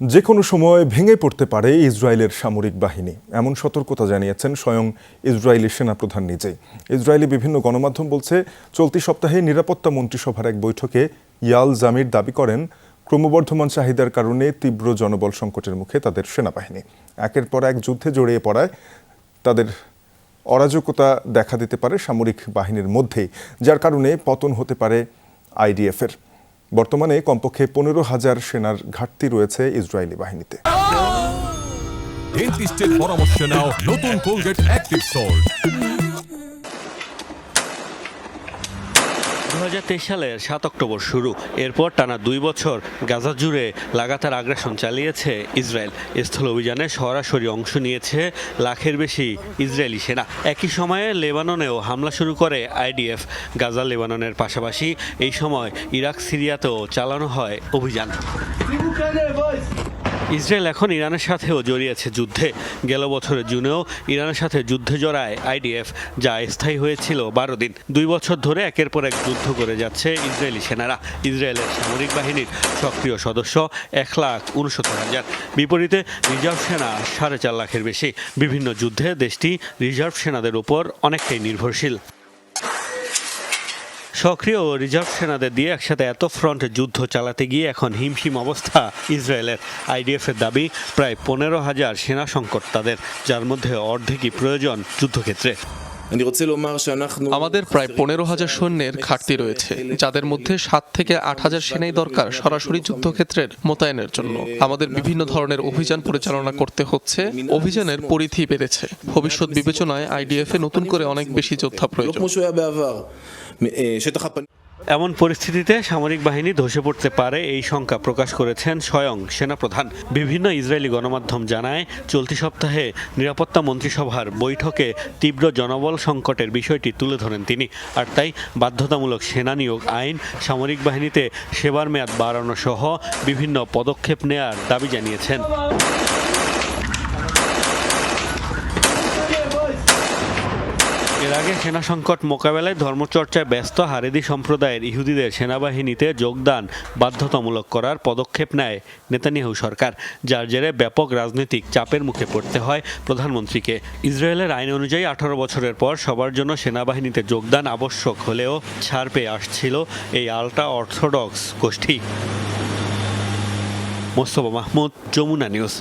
যে কোনো সময় ভেঙে পড়তে পারে ইসরায়েলের সামরিক বাহিনী, এমন সতর্কতা জানিয়েছেন স্বয়ং ইসরায়েলি সেনাপ্রধান নিজেই। ইসরায়েলি বিভিন্ন গণমাধ্যম বলছে, চলতি সপ্তাহে নিরাপত্তা মন্ত্রিসভার এক বৈঠকে ইয়াল জামির দাবি করেন, ক্রমবর্ধমান চাহিদার কারণে তীব্র জনবল সংকটের মুখে তাদের সেনাবাহিনী। একের পর এক যুদ্ধে জড়িয়ে পড়ায় তাদের অরাজকতা দেখা দিতে পারে সামরিক বাহিনীর মধ্যেই, যার কারণে পতন হতে পারে আইডিএফের। বর্তমানে কমপক্ষে 15,000 সেনার ঘাটতি রয়েছে ইসরায়েলি বাহিনীতে। ডেন্টিস্টের পরামর্শ নাও নতুন কোলগেট অ্যাক্টিভ সল্ট। 2023 সালের 7 অক্টোবর শুরু, এরপর টানা 2 বছর গাজা জুড়ে লাগাতার আগ্রাসন চালিয়েছে ইসরায়েল। স্থল অভিযানে সরাসরি অংশ নিয়েছে লাখের বেশি ইসরায়েলি সেনা। একই সময়ে লেবাননেও হামলা শুরু করে আইডিএফ। গাজা লেবাননের পাশাপাশি এই সময় ইরাক সিরিয়াতেও চালানো হয় অভিযান। ইসরায়েল এখন ইরানের সাথেও জড়িয়েছে যুদ্ধে। গেল বছরের জুনেও ইরানের সাথে যুদ্ধে জড়ায় আইডিএফ, যা স্থায়ী হয়েছিল 12 দিন। 2 বছর ধরে একের পর এক যুদ্ধ করে যাচ্ছে ইসরায়েলি সেনারা। ইসরায়েলের সামরিক বাহিনীর সক্রিয় সদস্য 1,69,000, বিপরীতে রিজার্ভ সেনা 4.5 লাখের বেশি। বিভিন্ন যুদ্ধে দেশটি রিজার্ভ সেনাদের উপর অনেকটাই নির্ভরশীল। সক্রিয় ও রিজার্ভ সেনাদের দিয়ে একসাথে এত ফ্রন্টে যুদ্ধ চালাতে গিয়ে এখন হিমশিম অবস্থা ইসরায়েলের। আইডিএফের দাবি, প্রায় 15,000 সেনা সংকট তাদের, যার মধ্যে অর্ধেকই প্রয়োজন যুদ্ধক্ষেত্রে। আমাদের প্রায় 15,000 সৈন্যের ঘাটতি রয়েছে, যাদের মধ্যে 7 থেকে 8,000 সেনাই দরকার সরাসরি যুদ্ধক্ষেত্রের মোতায়েনের জন্য। আমাদের বিভিন্ন ধরনের অভিযান পরিচালনা করতে হচ্ছে। অভিযানের পরিধি বেড়েছে। ভবিষ্যৎ বিবেচনায় আইডিএফে নতুন করে অনেক বেশি যোদ্ধা প্রয়োজন। এমন পরিস্থিতিতে সামরিক বাহিনী ধসে পড়তে পারে, এই শঙ্কা প্রকাশ করেছেন স্বয়ং সেনাপ্রধান। বিভিন্ন ইসরায়েলি গণমাধ্যম জানায়, চলতি সপ্তাহে নিরাপত্তা মন্ত্রিসভার বৈঠকে তীব্র জনবল সংকটের বিষয়টি তুলে ধরেন তিনি। আর তাই বাধ্যতামূলক সেনা নিয়োগ আইন, সামরিক বাহিনীতে সেবার মেয়াদ বাড়ানো সহ বিভিন্ন পদক্ষেপ নেয়ার দাবি জানিয়েছেন। এর আগে সেনা সংকট মোকাবেলায় ধর্মচর্চায় ব্যস্ত হারেদি সম্প্রদায়ের ইহুদিদের সেনাবাহিনীতে যোগদান বাধ্যতামূলক করার পদক্ষেপ নেয় নেতানিয়াহু সরকার, যার জেরে ব্যাপক রাজনৈতিক চাপের মুখে পড়তে হয় প্রধানমন্ত্রীকে। ইসরায়েলের আইন অনুযায়ী 18 বছরের পর সবার জন্য সেনাবাহিনীতে যোগদান আবশ্যক হলেও ছাড় পেয়ে আসছিল এই আল্ট্রা অর্থোডক্স গোষ্ঠী। মোস্তফা মাহমুদ, যমুনা নিউজ।